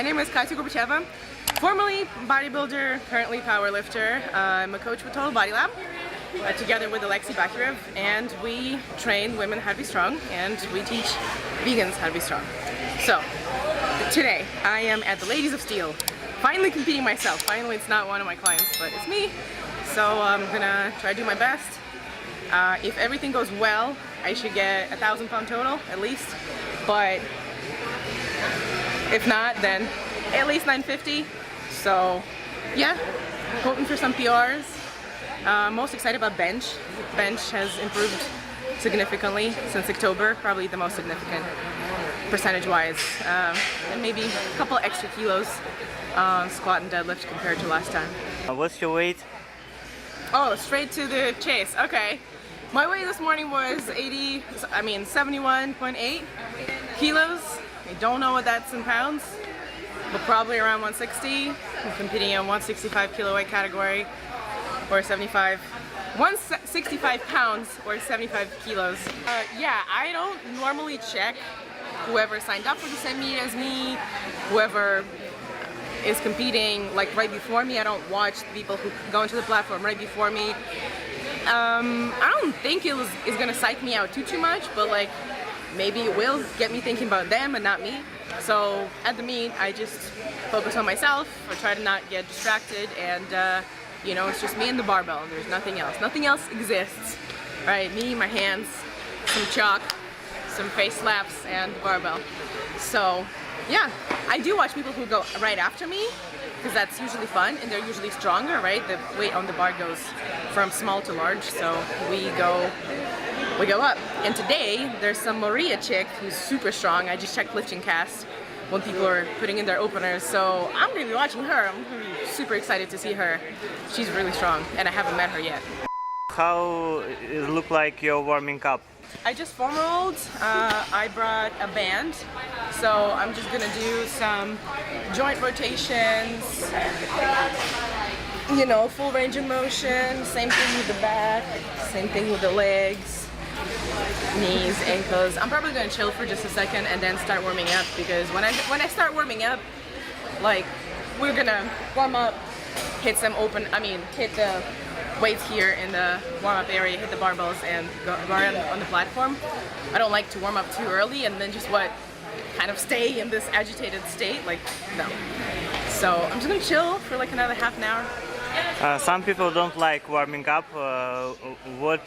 name is Katya Gorbacheva, formerly bodybuilder, currently powerlifter. I'm a coach with Total Body Lab, together with Alexei Bakharev, and we train women how to be strong, and we teach vegans how to be strong. So, today I am at the Ladies of Steel, finally competing myself. Finally, it's not one of my clients, but it's me. So I'm gonna try to do my best. If everything goes well, I should get 1,000 pound total at least, but if not, then at least 950. So yeah, hoping for some PRs. Most excited about bench. Bench has improved significantly since October, probably the most significant percentage-wise, and maybe a couple extra kilos on squat and deadlift compared to last time. What's your weight? Oh, straight to the chase. Okay. My weight this morning was 71.8 kilos. I don't know what that's in pounds, but probably around 160. I'm competing in 165 kilo weight category, or 165 pounds or 75 kilos. Yeah, I don't normally check whoever signed up for the same meet as me, whoever is competing like right before me. I don't watch the people who go into the platform right before me. I don't think it's gonna psych me out too much, but like maybe it will get me thinking about them and not me. So at the meet, I just focus on myself, or try to not get distracted, and you know, it's just me and the barbell. There's nothing else. Nothing else exists, right? Me, my hands, some chalk, some face slaps, and the barbell. So yeah, I do watch people who go right after me, because that's usually fun, and they're usually stronger, right? The weight on the bar goes from small to large, so we go up. And today, there's some Maria chick who's super strong. I just checked lifting cast when people are putting in their openers, so I'm gonna be watching her. I'm gonna be super excited to see her. She's really strong, and I haven't met her yet. How it look like you're warming up? I just foam rolled. I brought a band, so I'm just gonna do some joint rotations, you know, full range of motion. Same thing with the back, same thing with the legs, knees, ankles. I'm probably gonna chill for just a second and then start warming up, because when I start warming up, like, we're gonna warm up, hit the weights here in the warm-up area, hit the barbells, and go around on the platform. I don't like to warm up too early and then just kind of stay in this agitated state, like, no. So I'm just gonna chill for like another half an hour. Some people don't like warming up. What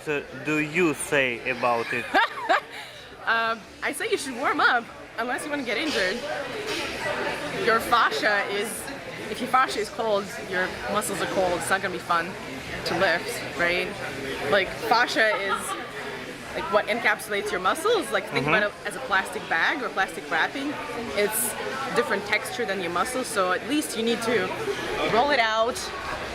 do you say about it? I say you should warm up unless you want to get injured. Your fascia is, if your fascia is cold, your muscles are cold. It's not gonna be fun to lift, right? Like, fascia is like what encapsulates your muscles. Like, think about it as a plastic bag or plastic wrapping. It's different texture than your muscles, so at least you need to roll it out.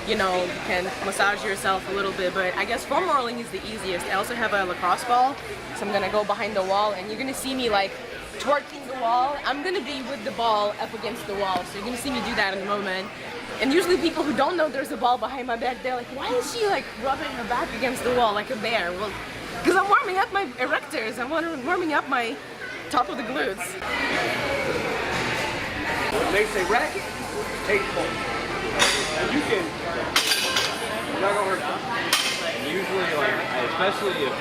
You know, you can massage yourself a little bit, but I guess foam rolling is the easiest. I also have a lacrosse ball, so I'm gonna go behind the wall, and you're gonna see me like twerking the wall. I'm gonna be with the ball up against the wall, so you're gonna see me do that in a moment. And usually people who don't know there's a ball behind my back, they're like, why is she like rubbing her back against the wall like a bear? Well, because I'm warming up my erectors. I'm warming up my top of the glutes. When they say racket, take pull. And you can, you're not gonna hurt. Usually, like, especially if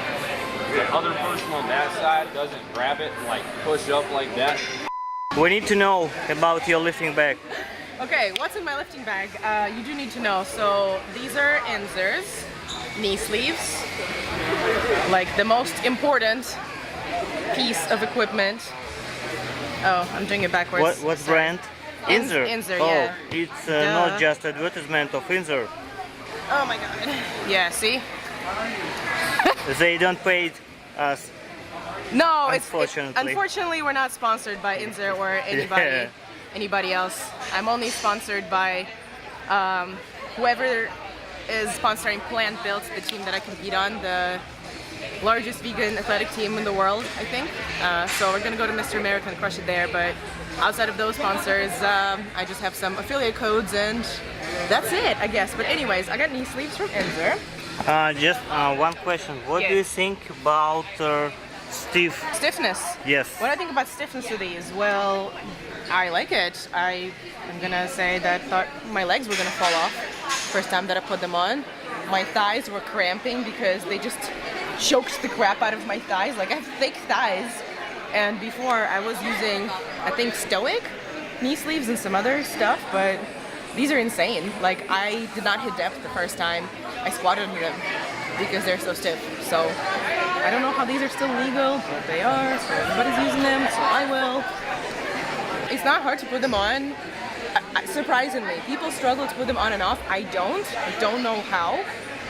the other person on that side doesn't grab it and like push up like that. We need to know about your lifting bag. Okay, what's in my lifting bag? You do need to know. So these are inserts, knee sleeves, like the most important piece of equipment. Oh, I'm doing it backwards. What brand? Inzer. Inzer, yeah. Oh, it's not just advertisement of Inzer. Oh my god. Yeah, see? They don't pay us. No, unfortunately, we're not sponsored by Inzer or anybody else. I'm only sponsored by whoever is sponsoring Plant Built, the team that I compete on, the largest vegan athletic team in the world, I think. So we're gonna go to Mr. America and crush it there, but outside of those sponsors, I just have some affiliate codes, and that's it, I guess. But anyways, I got knee sleeves from Inzer. Just one question. What do you think about stiff. Stiffness. Yes. What do I think about stiffness of these? Well, I like it. I'm gonna say that I thought my legs were gonna fall off first time that I put them on. My thighs were cramping because they just choked the crap out of my thighs. Like I have thick thighs, and before I was using, I think, Stoic knee sleeves and some other stuff, but these are insane. Like I did not hit depth the first time I squatted under them because they're so stiff. So I don't know how these are still legal, but they are, so everybody's using them, so I will. It's not hard to put them on. Surprisingly, people struggle to put them on and off. I don't know how,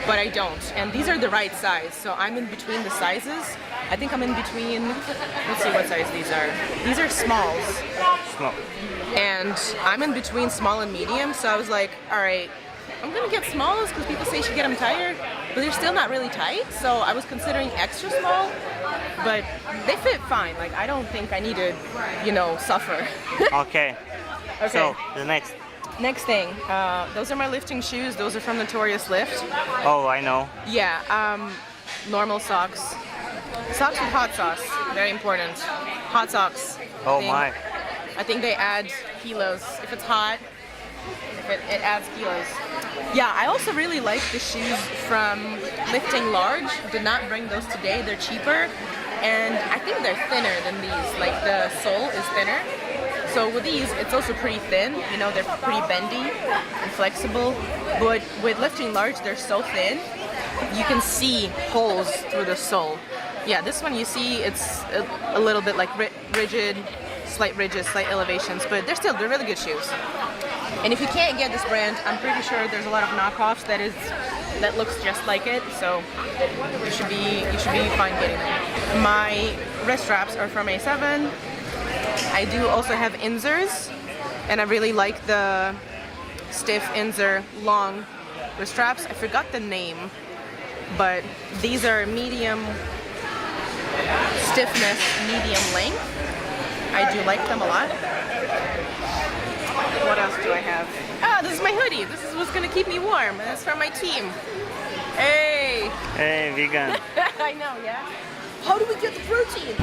but I don't. And these are the right size, so I'm in between the sizes. I think I'm in between, let's see what size these are. These are smalls. Small. And I'm in between small and medium, so I was like, all right, I'm gonna get smalls because people say you should get them tighter, but they're still not really tight, so I was considering extra small, but they fit fine. Like, I don't think I need to, suffer. Okay. Okay. So the next. Next thing, those are my lifting shoes. Those are from Notorious Lift. Oh, I know. Yeah, normal socks. Socks with hot sauce, very important. Hot socks. Oh my. I think they add kilos. If it's hot, it adds kilos. Yeah, I also really like the shoes from Lifting Large. Did not bring those today. They're cheaper, and I think they're thinner than these. Like the sole is thinner. So with these, it's also pretty thin. They're pretty bendy and flexible. But with Lifting Large, they're so thin, you can see holes through the sole. Yeah, this one you see it's a little bit like rigid, slight elevations, but they're really good shoes. And if you can't get this brand, I'm pretty sure there's a lot of knockoffs that looks just like it. So you should be fine getting them. My wrist straps are from A7. I do also have Inzers, and I really like the stiff Inzer long wrist straps. I forgot the name, but these are medium stiffness, medium length. I do like them a lot. What else do I have? This is my hoodie. This is what's gonna keep me warm, and it's from my team. Hey! Hey, vegan. I know, yeah? How do we get the protein?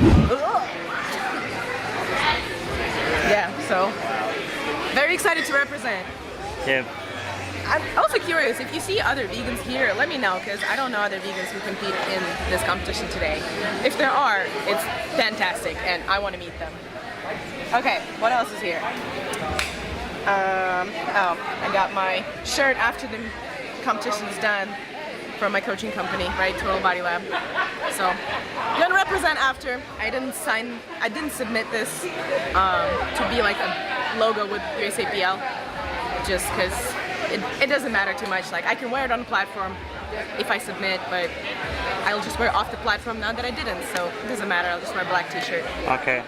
Yeah, so very excited to represent. Yeah. I'm also curious, if you see other vegans here, let me know, because I don't know other vegans who compete in this competition today. If there are, it's fantastic, and I want to meet them. Okay, what else is here? I got my shirt after the competition's done from my coaching company, right? Total Body Lab. So I'm gonna represent after. I didn't submit this to be like a logo with USAPL, just because it doesn't matter too much. Like I can wear it on the platform if I submit, but I'll just wear it off the platform now that I didn't, so it doesn't matter. I'll just wear a black t-shirt. Okay.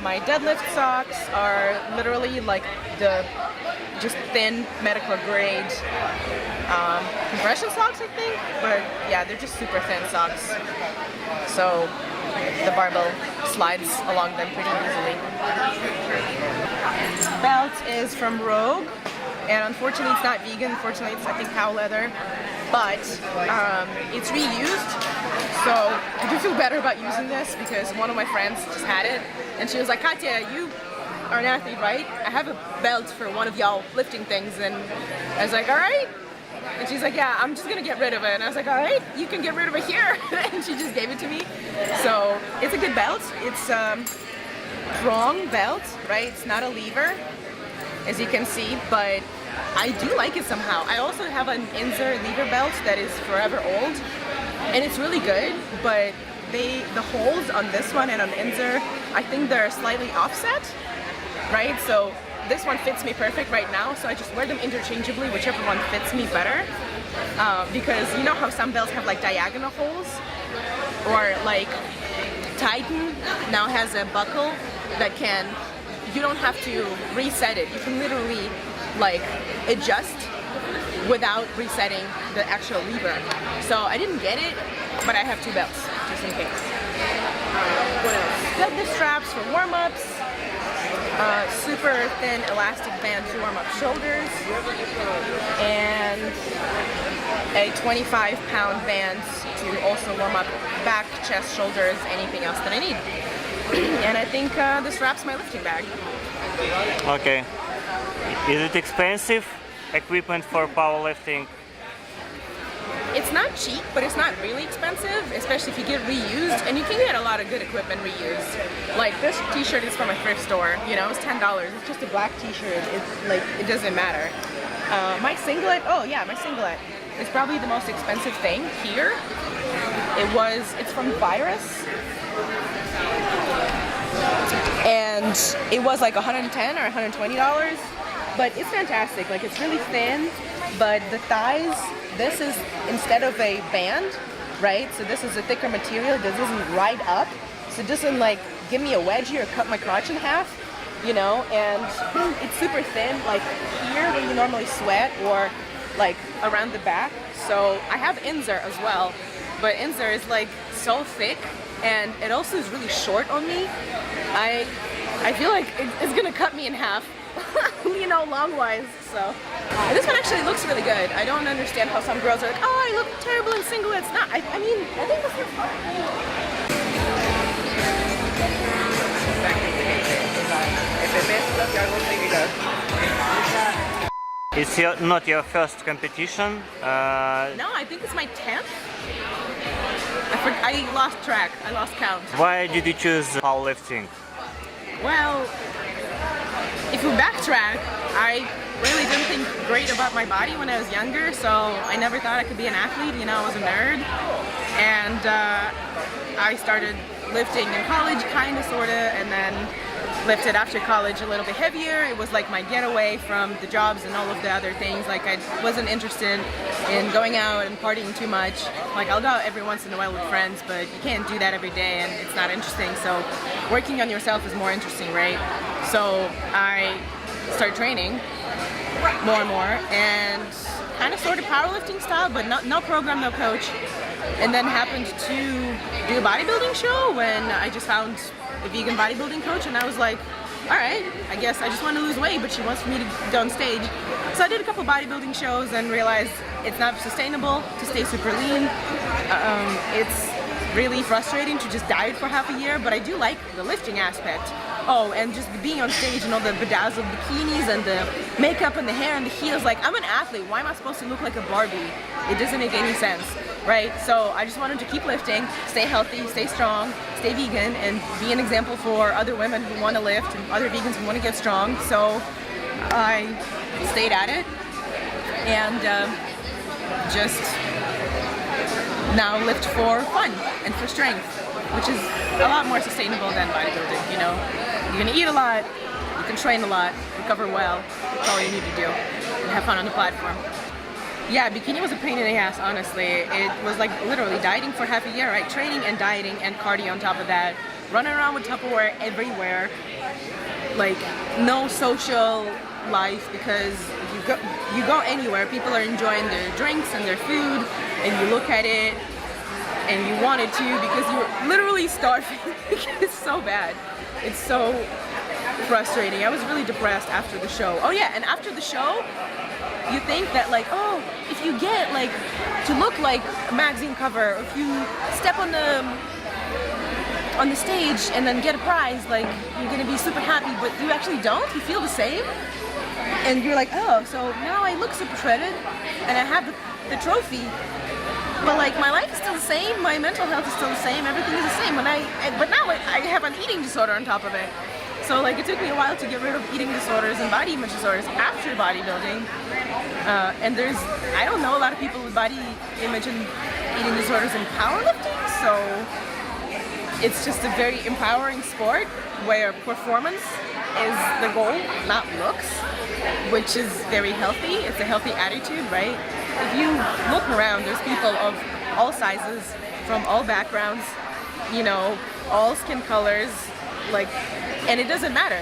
My deadlift socks are literally like the just thin medical grade compression socks, I think, but yeah, they're just super thin socks, so the barbell slides along them pretty easily. Belt is from Rogue, and unfortunately it's not vegan. Unfortunately it's, I think, cow leather, but it's reused, so I do feel better about using this because one of my friends just had it, and she was like, Katya, you are an athlete, right? I have a belt for one of y'all lifting things, and I was like, all right. And she's like, yeah, I'm just gonna get rid of it. And I was like, all right, you can get rid of it here. And she just gave it to me. So it's a good belt. It's a prong belt, right? It's not a lever, as you can see, but I do like it somehow. I also have an Inzer lever belt that is forever old, and it's really good, but the holes on this one and on Inzer, I think they're slightly offset, right? So this one fits me perfect right now, so I just wear them interchangeably, whichever one fits me better. Because you know how some belts have like diagonal holes? Or like Titan now has a buckle that you don't have to reset it. You can literally like adjust without resetting the actual lever. So I didn't get it, but I have two belts, just in case. What else? Deadlift straps for warm-ups. super thin elastic band to warm up shoulders, and a 25-pound band to also warm up back, chest, shoulders, anything else that I need. And I think this wraps my lifting bag. Okay. Is it expensive equipment for powerlifting? It's not cheap, but it's not really expensive, especially if you get reused, and you can get a lot of good equipment reused. Like this t-shirt is from a thrift store, you know, it's $10. It's just a black t-shirt. It's like, it doesn't matter. My singlet, my singlet is probably the most expensive thing here. It's from Virus. And it was like $110 or $120, but it's fantastic. Like, it's really thin, but the thighs, this is instead of a band, right? So this is a thicker material that doesn't ride up, so it doesn't like give me a wedgie or cut my crotch in half, you know. And it's super thin, like here where you normally sweat, or like around the back. So I have Inzer as well, but Inzer is like so thick, and it also is really short on me. I feel like it's gonna cut me in half, you know, long-wise. So this one actually looks really good. I don't understand how some girls are like, oh, I look terrible in singlets. Not. I mean, I think this looks fine. It's not your first competition? No, I think it's my 10th. I lost track. I lost count. Why did you choose powerlifting? Well, if you backtrack, I really didn't think great about my body when I was younger, so I never thought I could be an athlete. You know, I was a nerd. And I started lifting in college, kind of, sort of, and then lifted after college a little bit heavier. It was like my getaway from the jobs and all of the other things. Like, I wasn't interested in going out and partying too much. Like, I'll go out every once in a while with friends, but you can't do that every day and it's not interesting. So working on yourself is more interesting, right? So I started training more and more, and kind of sort of powerlifting style, but no program, no coach. And then happened to do a bodybuilding show when I just found a vegan bodybuilding coach, and I was like, all right, I guess I just want to lose weight, but she wants me to go on stage. So I did a couple bodybuilding shows and realized it's not sustainable to stay super lean. It's really frustrating to just diet for half a year, but I do like the lifting aspect. Oh, and just being on stage and all the bedazzled bikinis and the makeup and the hair and the heels. Like, I'm an athlete. Why am I supposed to look like a Barbie? It doesn't make any sense, right? So I just wanted to keep lifting, stay healthy, stay strong, stay vegan, and be an example for other women who want to lift and other vegans who want to get strong. So I stayed at it, and just now lift for fun and for strength, which is a lot more sustainable than bodybuilding, you know. You're gonna eat a lot, you can train a lot, recover well, that's all you need to do, and have fun on the platform. Yeah, bikini was a pain in the ass, honestly. It was like literally dieting for half a year, right? Training and dieting and cardio on top of that. Running around with Tupperware everywhere. Like, no social life, because you go anywhere, people are enjoying their drinks and their food, and you look at it and you want it to because you're literally starving. It's so bad. It's so frustrating. I was really depressed after the show. Oh yeah, and after the show, you think that like, oh, if you get like to look like a magazine cover, if you step on the stage and then get a prize, like you're gonna be super happy, but you actually don't. You feel the same, and you're like, oh, so now I look super shredded, and I have the trophy. But like, my life is still the same, my mental health is still the same, everything is the same. But now I have an eating disorder on top of it. So like, it took me a while to get rid of eating disorders and body image disorders after bodybuilding. And I don't know a lot of people with body image and eating disorders in powerlifting, so it's just a very empowering sport where performance is the goal, not looks, which is very healthy. It's a healthy attitude, right? If you look around, there's people of all sizes, from all backgrounds, you know, all skin colors, like, and it doesn't matter.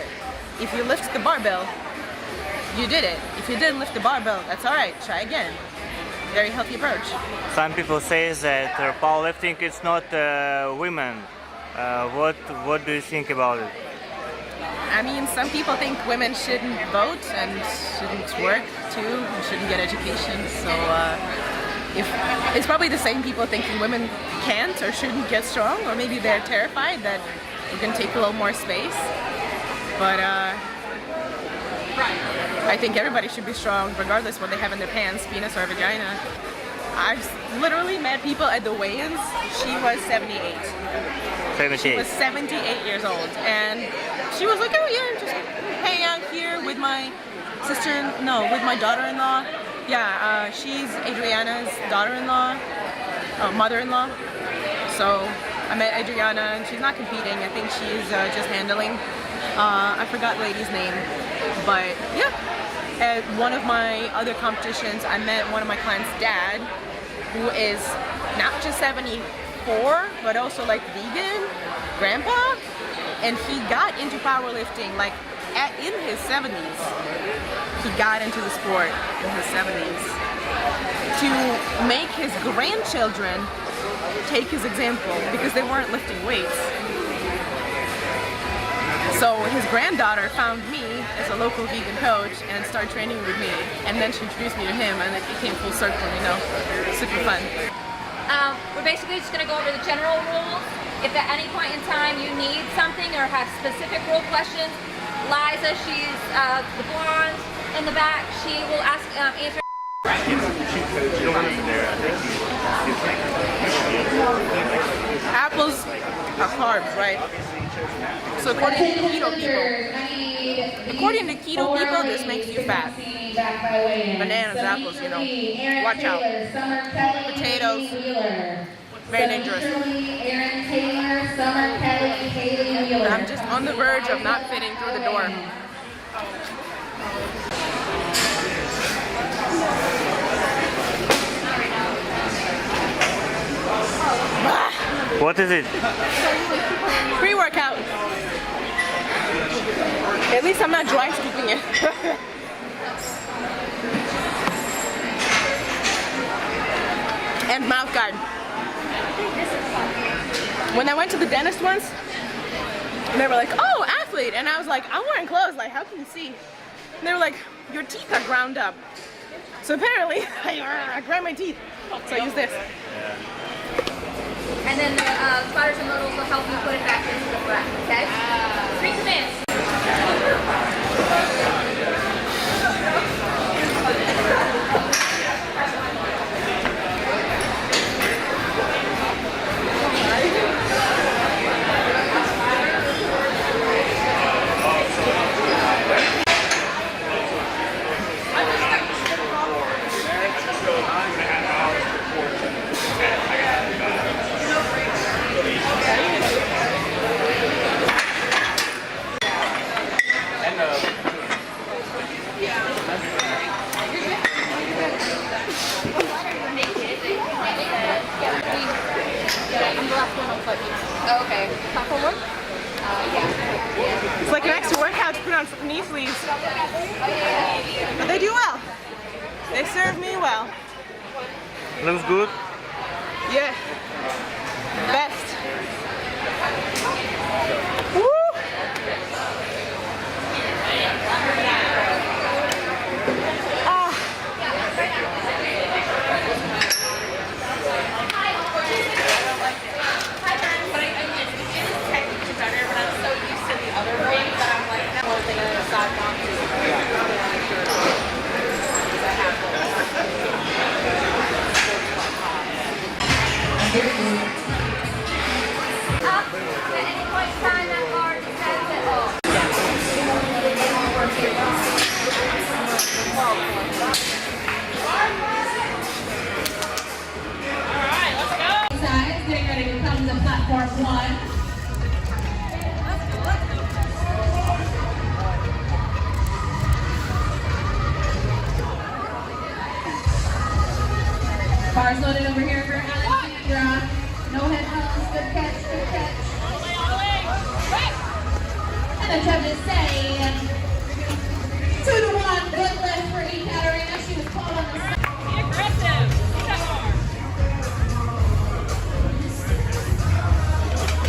If you lift the barbell, you did it. If you didn't lift the barbell, that's all right, try again. Very healthy approach. Some people say that powerlifting is not women. What do you think about it? I mean, some people think women shouldn't vote and shouldn't work too, and shouldn't get education. So if it's probably the same people thinking women can't or shouldn't get strong, or maybe they're terrified that we're going to take a little more space. But I think everybody should be strong, regardless what they have in their pants, penis or vagina. I've literally met people at the weigh-ins. She was 78. 78. She was 78 years old, and she was like, "Oh yeah, just hang out here with my with my daughter-in-law." Yeah, she's Adriana's daughter-in-law, mother-in-law. So I met Adriana, and she's not competing. I think she's just handling. I forgot the lady's name, but yeah. At one of my other competitions, I met one of my clients' dad, who is not just 74, but also like vegan, grandpa, and he got into powerlifting like in his 70s. He got into the sport in his 70s to make his grandchildren take his example because they weren't lifting weights. So his granddaughter found me as a local vegan coach and started training with me, and then she introduced me to him, and it became full circle, you know, super fun. We're basically just going to go over the general rules. If at any point in time you need something or have specific rule questions, Liza, she's the blonde in the back, she will answer. Apples are carbs, right? So according to keto people, this makes you fat. Bananas, apples, you know, watch out. Potatoes, very dangerous. I'm just on the verge of not fitting through the door. What is it? Pre-workout. At least I'm not dry scooping it. And mouth guard. When I went to the dentist once, they were like, "Oh, athlete," and I was like, "I'm wearing clothes. Like, how can you see?" And they were like, "Your teeth are ground up." So apparently, I grind my teeth. So I use this. And then the spotters and modals will help you put it back into the breath, okay? 3 commands. Okay. Platform work? Yeah. It's like an extra workout to put on knee sleeves. But they do well. They serve me well. Looks good. Yeah. Best. Woo! Ah. Getting ready to come to platform 1. Bars loaded over here for Alexandra. No headphones. Good catch, good catch. And the judges say 2-1. Good lift for Ekaterina. She was called on the side. Be aggressive.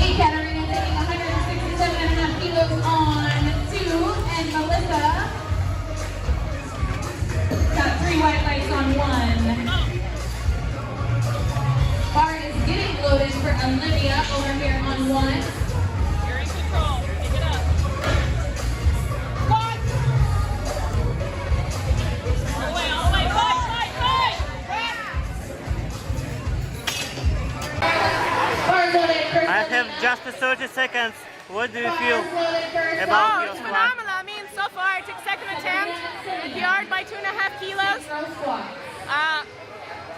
Ekaterina taking 167.5 kilos on Olivia over here on 1. You're in control. Pick it up. All the way, all the way. Fight. Bars loaded for I have Selena. just 30 seconds. What do you feel Bars loaded for about Oh, your it's squat? phenomenal. I mean, so far I took second attempt, PR'd by 2.5 kilos. Row squat.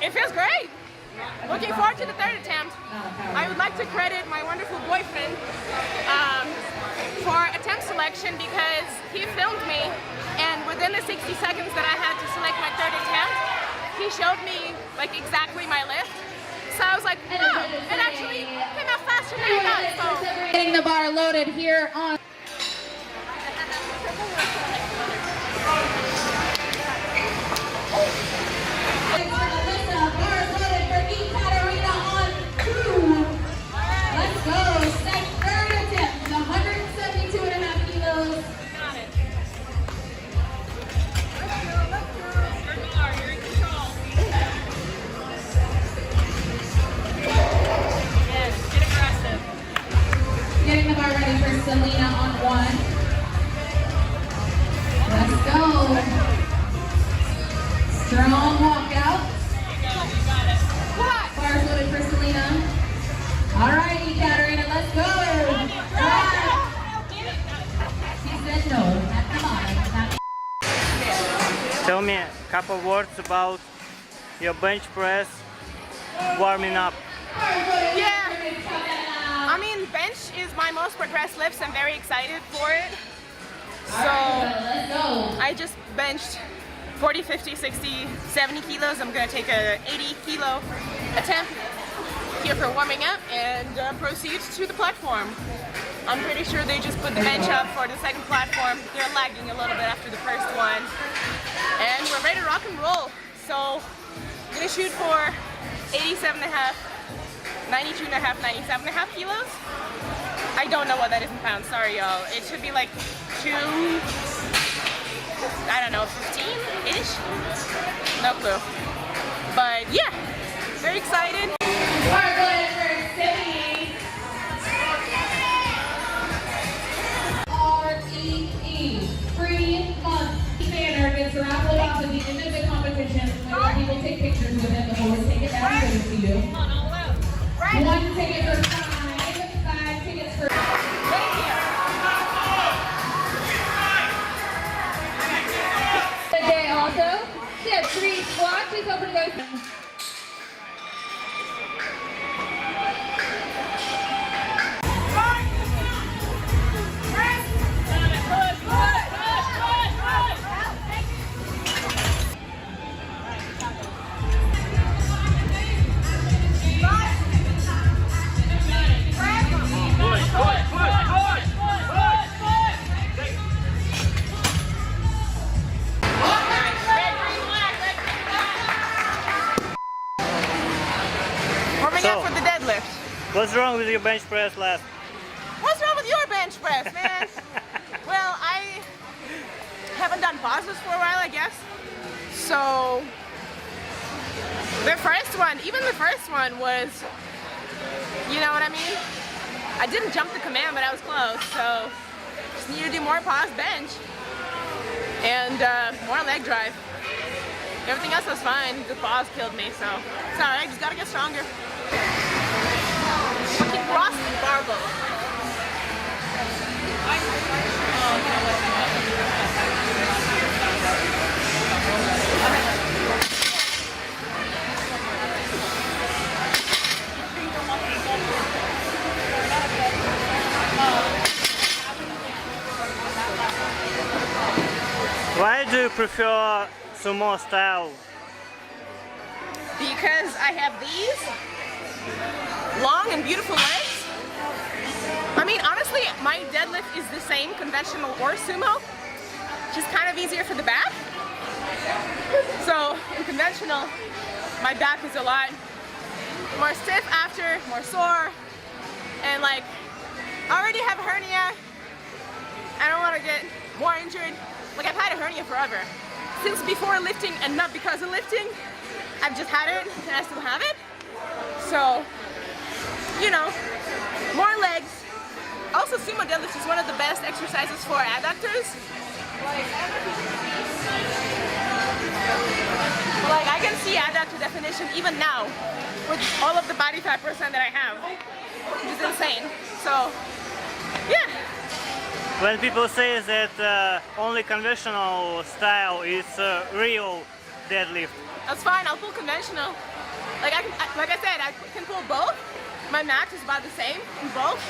It feels great. Looking forward to the third attempt. I would like to credit my wonderful boyfriend for attempt selection because he filmed me, and within the 60 seconds that I had to select my third attempt, he showed me like exactly my lift. So I was like, oh, it actually came out faster than I thought. So Getting the bar loaded here on. Bars loaded for Ekaterina on 2. Let's go. Third attempt with 172.5 kilos. Got it. You're in control. Yes, get aggressive. Getting the bar ready for Selena on 1. Let's go. Strong walkout. You got it. Bars loaded for Selena. All right, Ekaterina, let's go. She said no. Come on. Tell me a couple words about your bench press warming up. yeah, I mean, bench is my most progressed lifts. I'm very excited for it. So Let's go. I just benched 40, 50, 60, 70 kilos. I'm gonna take a 80 kilo attempt here for warming up and proceed to the platform. I'm pretty sure they just put the bench up for the second platform. They're lagging a little bit after the first one. And we're ready to rock and roll. So I'm gonna shoot for 87.5, 92.5, 97.5 kilos. I don't know what that is in pounds, sorry y'all. It should be like 2, I don't know, 15-ish? No clue. But yeah, very excited. Bars loaded for Sydney. REE. Free month. Banner gets raffled off at the end of the competition. Where people take pictures with it before we take it down and give it to you. Come on, all out. 1 ticket for 5 tickets for. Today also, she has 3 squats. She's open to go. Warming up for the deadlift. What's wrong with your bench press last? What's wrong with your bench press, man? Well, I haven't done pauses for a while, I guess. So the first one, even the first one was, you know what I mean? I didn't jump the command, but I was close. So just need to do more pause bench and more leg drive. Everything else was fine. The pause killed me, so it's all right. Just gotta get stronger. Fucking cross the barbell. Why do you prefer sumo style? Because I have these long and beautiful legs. I mean, honestly, my deadlift is the same, conventional or sumo, just kind of easier for the back. So in conventional, my back is a lot more stiff after, more sore, and like, I already have a hernia. I don't want to get more injured. Like, I've had a hernia forever. Since before lifting and not because of lifting, I've just had it and I still have it. So you know, more legs. Also, sumo deadlift is one of the best exercises for adductors. Like I can see adductor definition even now with all of the body fat percent that I have, which is insane. So, yeah. When people say that only conventional style is real deadlift, That's fine. I'll pull conventional. Like I said, I can pull both. My max is about the same in both,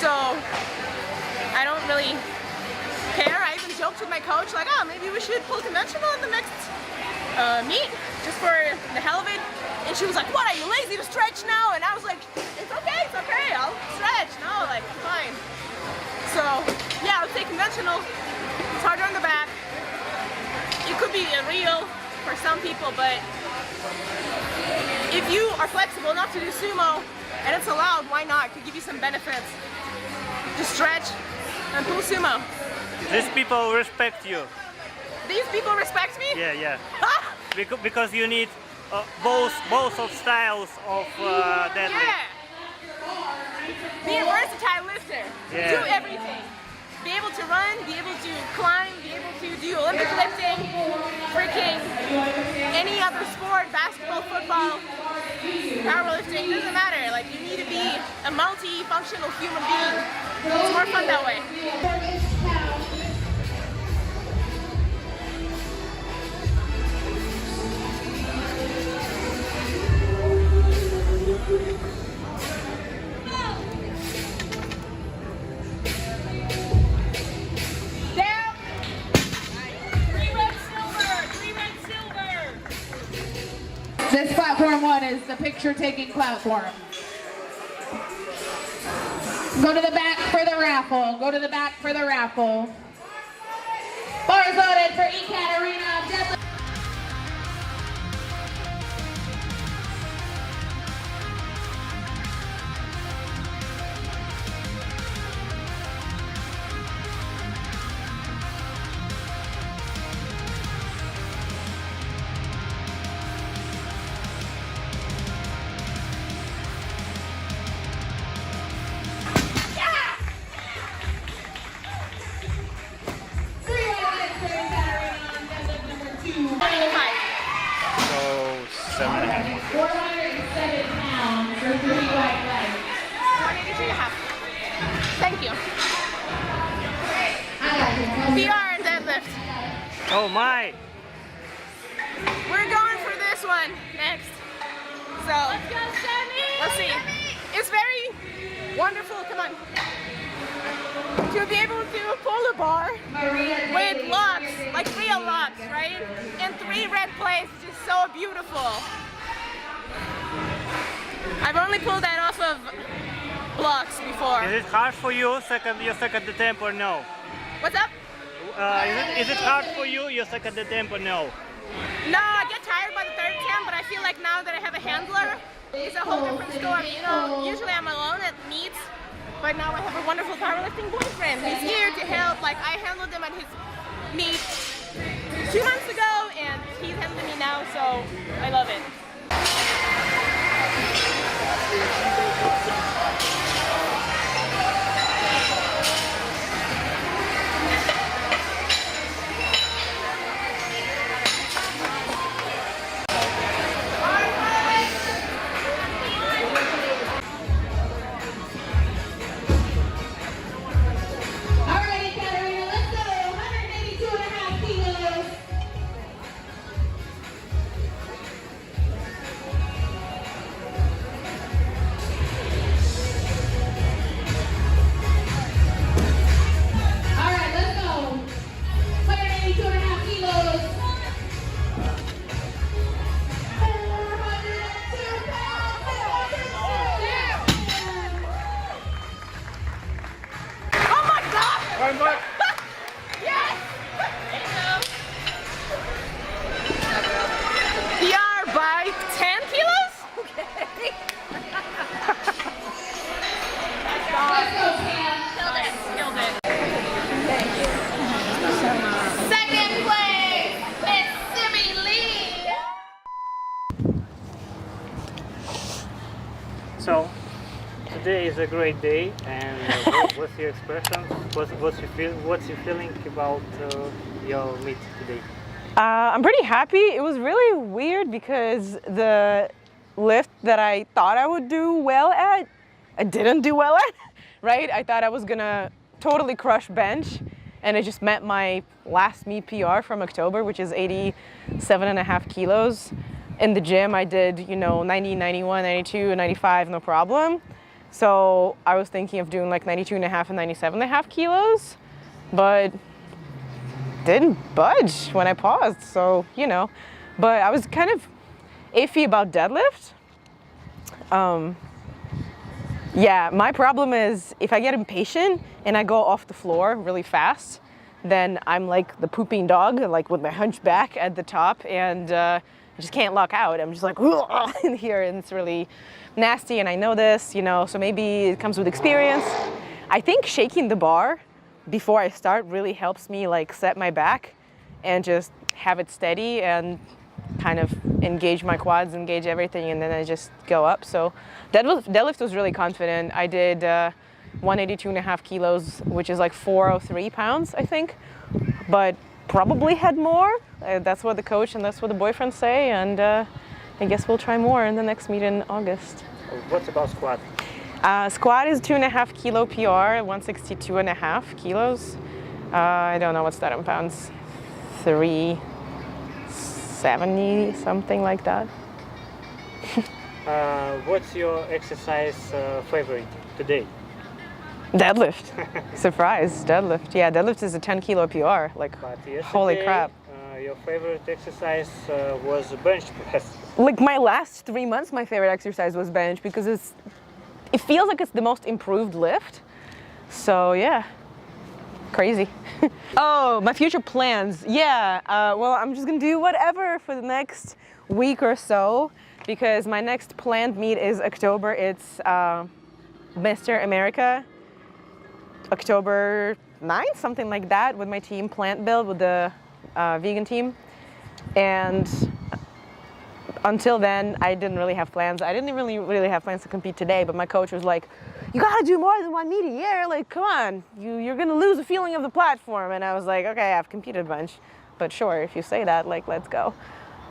so I don't really care. I even joked with my coach, like, oh, maybe we should pull conventional in the next meet, just for the hell of it. And she was like, what, are you lazy to stretch now? And I was like, it's okay, I'll stretch. No, like, fine. So, yeah, I would say conventional. It's harder on the back. It could be a real for some people, but if you are flexible enough to do sumo and it's allowed, why not? It could give you some benefits. Just stretch and pull sumo. these people respect you. These people respect me? Yeah. Because you need both of styles of deadlift. Yeah. Be a versatile lifter. Yeah. Do everything. Be able to run, be able to climb, be able to do Olympic lifting, freaking any other sport, basketball, football, powerlifting, doesn't matter. Like, you need to be a multi-functional human being. It's more fun that way. This platform 1 is the picture-taking platform. Go to the back for the raffle. Go to the back for the raffle. Bars loaded for Ekaterina Deadlift. So 7.5. 407 pounds for 3 white legs. 182.5. Thank you. I got you. PR and deadlift. Oh my! We're going for this one next. So, let's see. It's very wonderful, come on, to be able to pull a bar with locks, like real locks, right? And 3 red plates, just so beautiful. I've only pulled that off of blocks before. Is it hard for you, your second attempt or no? What's up? Is it hard for you, your second attempt or no? No, I get tired by the 3rd attempt, but I feel like now that I have a handler, it's a whole different story. You know, usually I'm alone at meets, but now I have a wonderful powerlifting boyfriend. He's here to help. Like, I handled him at his meet 2 months ago, and he's handling me now, so I love it. All right, Ekaterina, let's go. 182.5 kilos. All right, let's go. 182.5 kilos. 402 pounds. Oh my God! Fine, bud. Yes! PR by 10 kilos? Okay. Let's go, Pam. Killed it. Second place, Miss Simi Lee. So, is a great day, and what's your expression? What's your feeling about your meet today? I'm pretty happy. It was really weird because the lift that I thought I would do well at, I didn't do well at, right? I thought I was gonna totally crush bench, and it just met my last meet PR from October, which is 87.5 kilos. In the gym, I did, 90, 91, 92, 95, no problem. So I was thinking of doing like 92.5 and 97.5 kilos, but didn't budge when I paused. So, but I was kind of iffy about deadlift. Yeah, my problem is if I get impatient and I go off the floor really fast, then I'm like the pooping dog, like with my hunchback at the top, and I just can't lock out. I'm just like in here, and it's really nasty, and I know this, so maybe it comes with experience. I think shaking the bar before I start really helps me like set my back and just have it steady and kind of engage my quads, engage everything, and then I just go up. So deadlift was really confident. I did 182.5 kilos, which is like 403 pounds, I think, but probably had more. That's what the coach and that's what the boyfriend say, and I guess we'll try more in the next meet in August. What about squat? Squat is 2.5 kilo PR, 162.5 kilos. I don't know what's that in pounds. 370, something like that. What's your exercise favorite today? Deadlift. Surprise, deadlift. Yeah, deadlift is a 10 kilo PR. Like, holy crap. Your favorite exercise was bench press. Like my last 3 months, my favorite exercise was bench because it feels like it's the most improved lift. So yeah, crazy. Oh, my future plans. Yeah, well, I'm just gonna do whatever for the next week or so because my next planned meet is October. It's Mr. America, October 9th, something like that, with my team Plant Build, with the vegan team. And until then, I didn't really have plans. I didn't really have plans to compete today, but my coach was like, you gotta do more than one meet a year. Like, come on, you're gonna lose the feeling of the platform. And I was like, okay, I've competed a bunch, but sure, if you say that, like, let's go.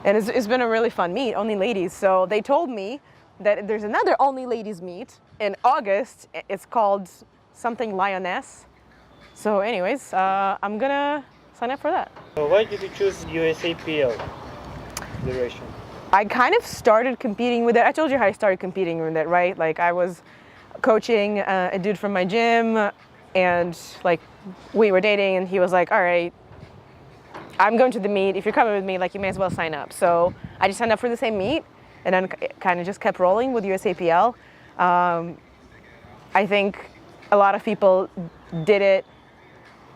And it's been a really fun meet, only ladies. So they told me that there's another only ladies meet in August. It's called something Lioness. So anyways, I'm gonna sign up for that. So why did you choose USAPL federation? I kind of started competing with it. I told you how I started competing with it, right? Like I was coaching a dude from my gym, and like we were dating, and he was like, all right, I'm going to the meet. If you're coming with me, like you may as well sign up. So I just signed up for the same meet, and then kind of just kept rolling with USAPL. I think a lot of people did it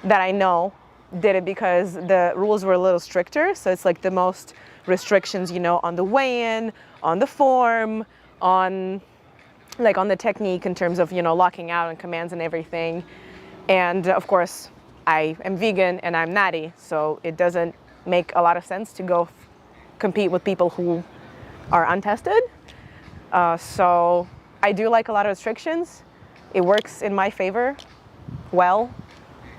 that I know did it because the rules were a little stricter. So it's like the most restrictions, on the weigh-in, on the form, on the technique in terms of, locking out and commands and everything. And of course, I am vegan and I'm natty, so it doesn't make a lot of sense to go compete with people who are untested. So I do like a lot of restrictions. It works in my favor well.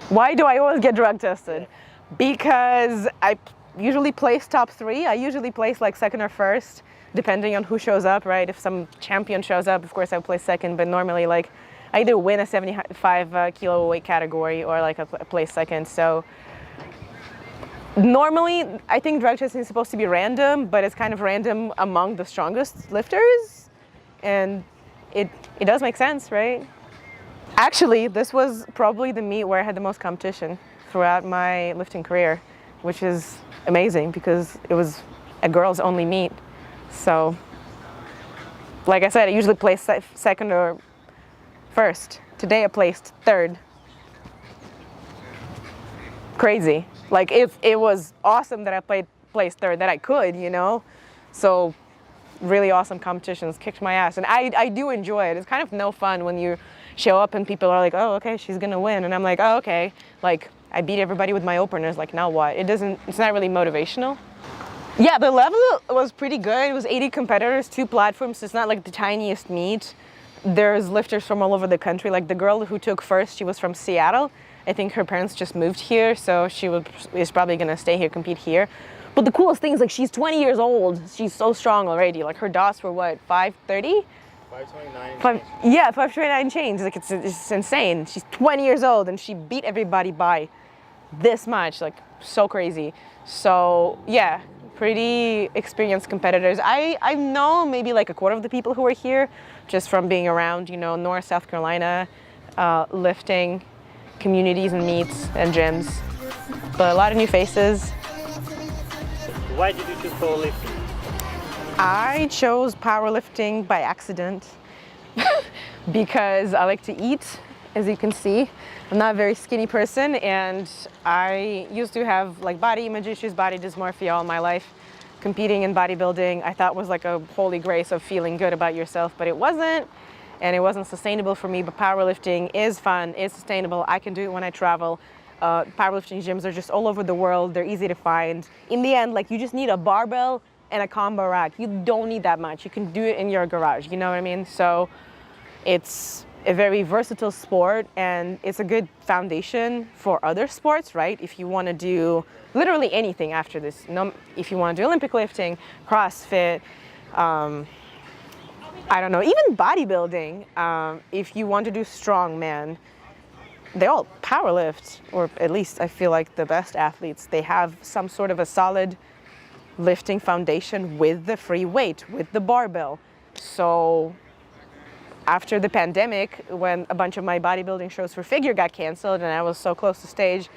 Why do I always get drug tested? Because I usually place top 3. I usually place like second or first, depending on who shows up, right? If some champion shows up, of course I place second, but normally like I either win a 75 kilo weight category or like a place second. So normally I think drug testing is supposed to be random, but it's kind of random among the strongest lifters. And it does make sense, right? Actually, this was probably the meet where I had the most competition throughout my lifting career, which is amazing because it was a girls only meet. So, like I said, I usually place second or first. Today I placed third. Crazy. Like it was awesome that I placed third, that I could, So really awesome competitions, kicked my ass. And I do enjoy it. It's kind of no fun when you show up and people are like, oh, okay, she's gonna win. And I'm like, oh, okay. Like I beat everybody with my openers, like now what? It's not really motivational. Yeah, the level was pretty good. It was 80 competitors, 2 platforms, so it's not like the tiniest meet. there's lifters from all over the country. Like the girl who took first, she was from Seattle. I think her parents just moved here, so is probably gonna stay here, compete here. But the coolest thing is like she's 20 years old. She's so strong already. Like her DOS were what, 530? 529. Yeah, 529 change. Like it's insane. She's 20 years old and she beat everybody by this much. Like so crazy. So yeah, pretty experienced competitors. I know maybe like a quarter of the people who are here just from being around, you know, North, South Carolina, lifting communities and meets and gyms. But a lot of new faces. Why did you choose powerlifting? I chose powerlifting by accident because I like to eat, as you can see. I'm not a very skinny person, and I used to have like body image issues, body dysmorphia all my life. Competing in bodybuilding I thought was like a holy grace of feeling good about yourself, but it wasn't, and it wasn't sustainable for me. But powerlifting is fun, is sustainable. I can do it when I travel. Powerlifting gyms are just all over the world. They're easy to find. In the end, like you just need a barbell and a combo rack. You don't need that much. You can do it in your garage, you know what I mean? So it's a very versatile sport, and it's a good foundation for other sports, right? If you want to do literally anything after this, if you want to do Olympic lifting, CrossFit, I don't know, even bodybuilding, if you want to do strongman, they all powerlift, or at least I feel like the best athletes, they have some sort of a solid lifting foundation with the free weight, with the barbell. So after the pandemic, when a bunch of my bodybuilding shows for figure got canceled and I was so close to stage,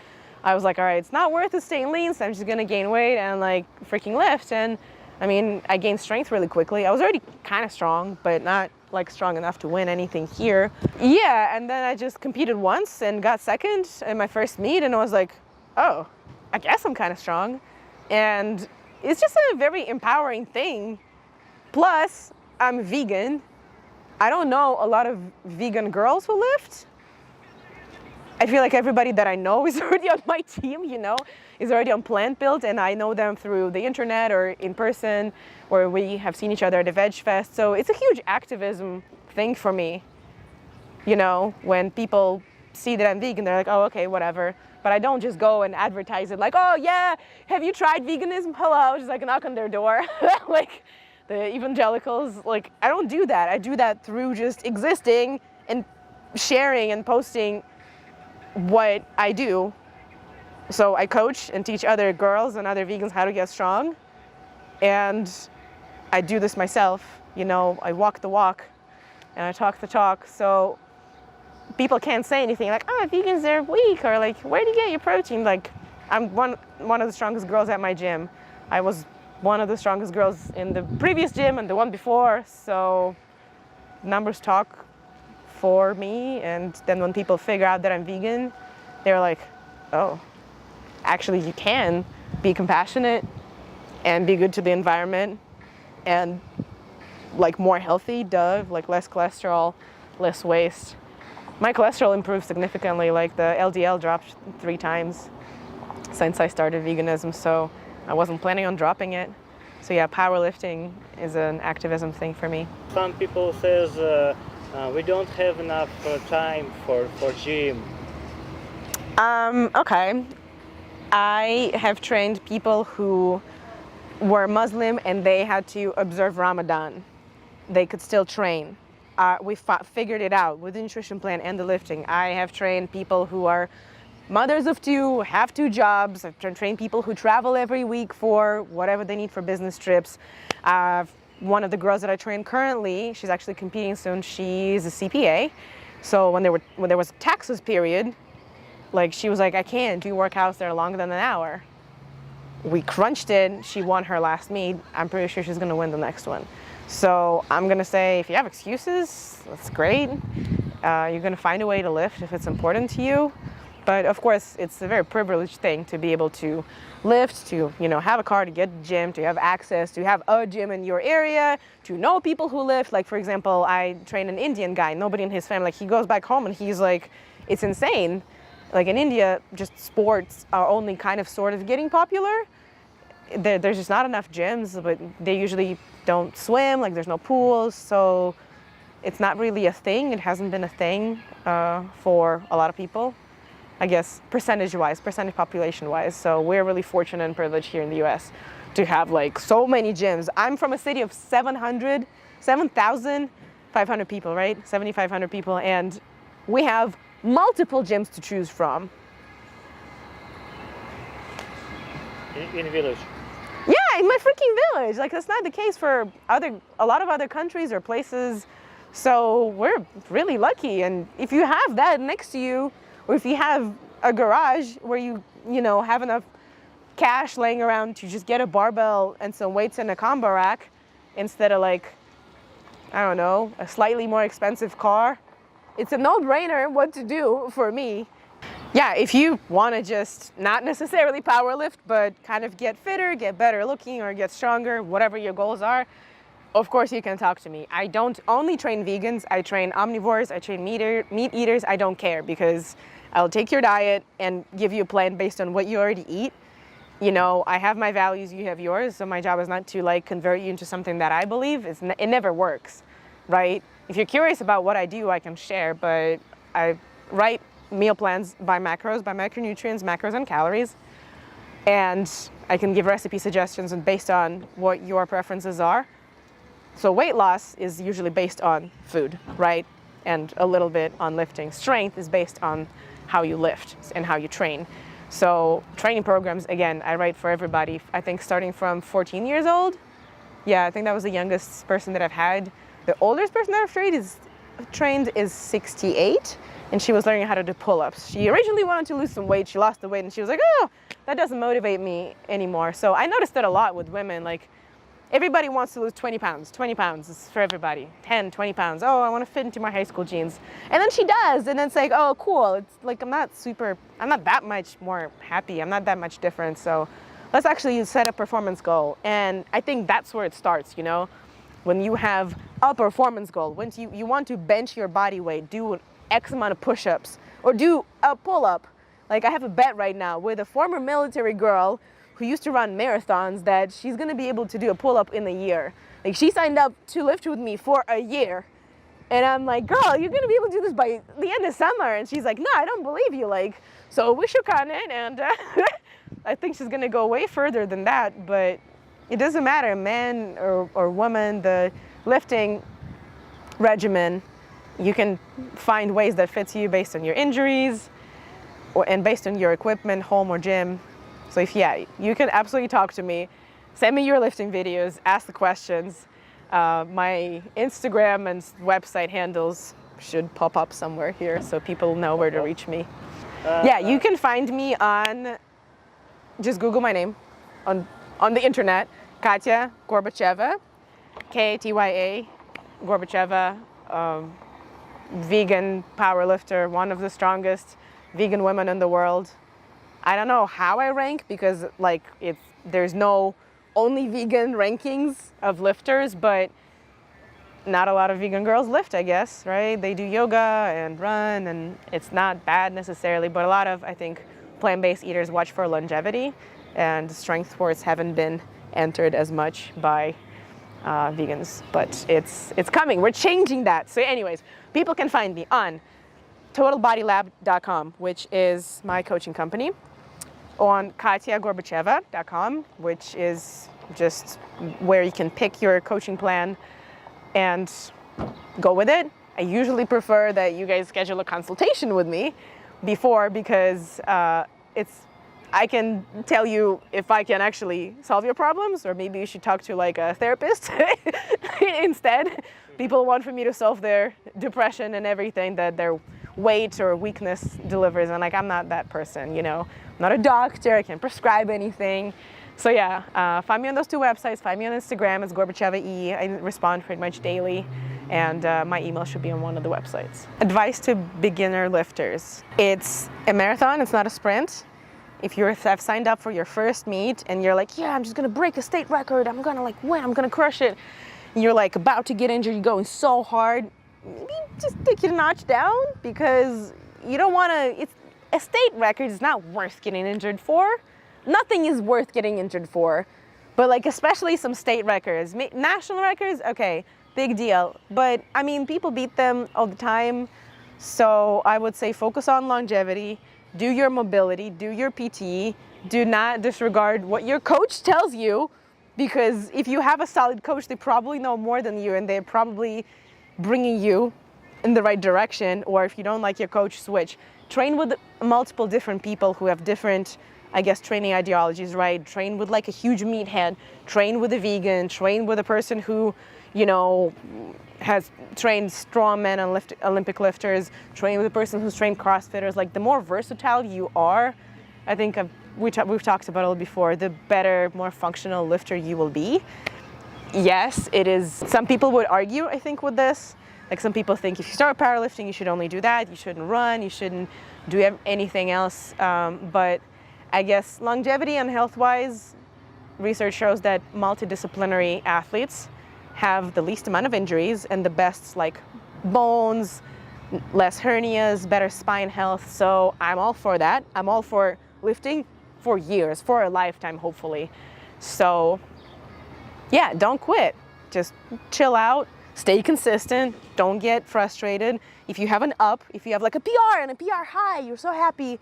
I was like, all right, it's not worth it staying lean, so I'm just gonna gain weight and like freaking lift. And I mean, I gained strength really quickly. I was already kind of strong, but not like strong enough to win anything here. Yeah, and then I just competed once and got second in my first meet, and I was like, oh, I guess I'm kind of strong. And it's just a very empowering thing. Plus, I'm vegan. I don't know a lot of vegan girls who lift. I feel like everybody that I know is already on my team, you know, is already on Plant Build, and I know them through the internet or in person, or we have seen each other at a Veg Fest. So it's a huge activism thing for me. You know, when people see that I'm vegan, they're like, oh, okay, whatever. But I don't just go and advertise it like, oh yeah, have you tried veganism? Hello, just like knock on their door. Like the evangelicals, like I don't do that. I do that through just existing and sharing and posting what I do. So I coach and teach other girls and other vegans how to get strong. And I do this myself, you know, I walk the walk and I talk the talk. So people can't say anything like, oh, vegans are weak, or like, where do you get your protein? Like, I'm one of the strongest girls at my gym. I was one of the strongest girls in the previous gym and the one before. So numbers talk for me. And then when people figure out that I'm vegan, they're like, oh, actually you can be compassionate and be good to the environment and like more healthy, like less cholesterol, less waste. My cholesterol improved significantly, like the LDL dropped 3 times since I started veganism, so I wasn't planning on dropping it. So yeah, powerlifting is an activism thing for me. Some people says we don't have enough time for gym. Okay. I have trained people who were Muslim and they had to observe Ramadan. They could still train. We figured it out with the nutrition plan and the lifting. I have trained people who are mothers of 2, have 2 jobs. I've trained people who travel every week for whatever they need for business trips. One of the girls that I train currently, she's actually competing soon. She's a CPA. So when there was a taxes period, like she was like, I can't do workouts that are longer than an hour. We crunched it. She won her last meet. I'm pretty sure she's going to win the next one. So I'm going to say, if you have excuses, that's great. You're going to find a way to lift if it's important to you. But of course, it's a very privileged thing to be able to lift, to, you know, have a car to get to the gym, to have access, to have a gym in your area, to know people who lift. Like, for example, I train an Indian guy, nobody in his family, like he goes back home and he's like, it's insane. Like in India, just sports are only kind of sort of getting popular. There's just not enough gyms, but they usually don't swim, like there's no pools. So it's not really a thing. It hasn't been a thing for a lot of people, I guess, percentage population-wise. So we're really fortunate and privileged here in the US to have like so many gyms. I'm from a city of 7,500 people, right? 7,500 people, and we have multiple gyms to choose from. In village. Yeah, in my freaking village. Like, that's not the case for a lot of other countries or places. So we're really lucky. And if you have that next to you, or if you have a garage where you have enough cash laying around to just get a barbell and some weights and a combo rack instead of like, I don't know, a slightly more expensive car, it's a no-brainer what to do for me. Yeah, if you want to just not necessarily power lift, but kind of get fitter, get better looking, or get stronger, whatever your goals are, of course you can talk to me. I don't only train vegans, I train omnivores, I train meat eaters. I don't care, because I'll take your diet and give you a plan based on what you already eat. You know, I have my values, you have yours, so my job is not to like convert you into something that I believe. It never works, right? If you're curious about what I do, I can share, but I write meal plans by macros, by macronutrients, macros and calories. And I can give recipe suggestions based on what your preferences are. So weight loss is usually based on food, right? And a little bit on lifting. Strength is based on how you lift and how you train. So training programs, again, I write for everybody. I think starting from 14 years old. Yeah, I think that was the youngest person that I've had. The oldest person that I've trained is 68. And she was learning how to do pull-ups. She originally wanted to lose some weight. She lost the weight and she was like, oh, that doesn't motivate me anymore. So I noticed that a lot with women. Like, everybody wants to lose 20 pounds. 20 pounds is for everybody. 10, 20 pounds. Oh, I want to fit into my high school jeans. And then she does. And then it's like, oh, cool. It's like, I'm not that much more happy. I'm not that much different. So let's actually set a performance goal. And I think that's where it starts, you know? When you have a performance goal, when you want to bench your body weight, do X amount of push-ups, or do a pull-up. Like, I have a bet right now with a former military girl who used to run marathons that she's gonna be able to do a pull-up in a year. Like, she signed up to lift with me for a year. And I'm like, girl, you're gonna be able to do this by the end of summer. And she's like, no, I don't believe you. Like, so we shook on it, and I think she's gonna go way further than that, but it doesn't matter, man or woman, the lifting regimen, you can find ways that fits you based on your injuries and based on your equipment, home or gym. So you can absolutely talk to me. Send me your lifting videos, ask the questions. My Instagram and website handles should pop up somewhere here so people know where to reach me. You can find me on, just Google my name on the internet, Katya Gorbacheva, Katya Gorbacheva. Vegan powerlifter, one of the strongest vegan women in the world. I don't know how I rank, because like there's no only vegan rankings of lifters, but not a lot of vegan girls lift, I guess, right? They do yoga and run, and it's not bad necessarily, but a lot of, I think, plant-based eaters watch for longevity, and strength sports haven't been entered as much by vegans, but it's coming. We're changing that. So anyways, people can find me on totalbodylab.com, which is my coaching company, on katyagorbacheva.com, which is just where you can pick your coaching plan and go with it. I usually prefer that you guys schedule a consultation with me before, because I can tell you if I can actually solve your problems, or maybe you should talk to like a therapist instead. People want for me to solve their depression and everything that their weight or weakness delivers, and like, I'm not that person, you know? I'm not a doctor, I can't prescribe anything. So find me on those two websites, find me on Instagram, it's Gorbacheva E. I respond pretty much daily, and my email should be on one of the websites. Advice to beginner lifters. It's a marathon, it's not a sprint. If you have signed up for your first meet and you're like, yeah, I'm just gonna break a state record, I'm gonna like win, I'm gonna crush it, and you're like about to get injured, you're going so hard, maybe just take it a notch down, because you don't wanna, a state record is not worth getting injured for. Nothing is worth getting injured for, but like especially some state records. National records, okay, big deal. But I mean, people beat them all the time. So I would say focus on longevity, do your mobility, do your PT, do not disregard what your coach tells you, because if you have a solid coach, they probably know more than you and they're probably bringing you in the right direction. Or if you don't like your coach, switch. Train with multiple different people who have different, I guess, training ideologies, right? Train with like a huge meathead, train with a vegan, train with a person who, you know, has trained strongmen and Olympic lifters, train with a person who's trained CrossFitters. Like, the more versatile you are, I think we've talked about it before, the better, more functional lifter you will be. Yes, it is. Some people would argue, I think, with this. Like, some people think if you start powerlifting, you should only do that. You shouldn't run. You shouldn't do anything else. But I guess longevity and health-wise, research shows that multidisciplinary athletes have the least amount of injuries and the best, like, bones, less hernias, better spine health. So I'm all for that. I'm all for lifting for years, for a lifetime, hopefully. So yeah, don't quit. Just chill out, stay consistent, don't get frustrated. If you have an up, if you have like a PR and a PR high, you're so happy,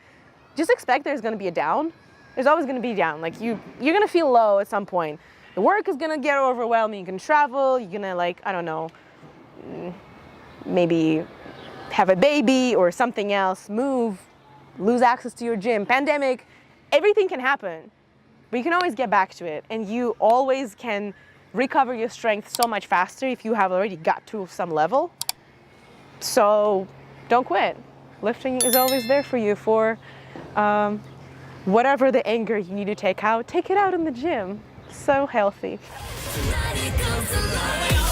just expect there's gonna be a down. There's always gonna be a down. Like, you're gonna feel low at some point. The work is gonna get overwhelming. You can travel, you're gonna, like, I don't know, maybe have a baby or something else, move, lose access to your gym, pandemic, everything can happen. But you can always get back to it, and you always can recover your strength so much faster if you have already got to some level. So don't quit. Lifting is always there for you for whatever the anger you need to take it out in the gym. So healthy. Tonight it goes alive.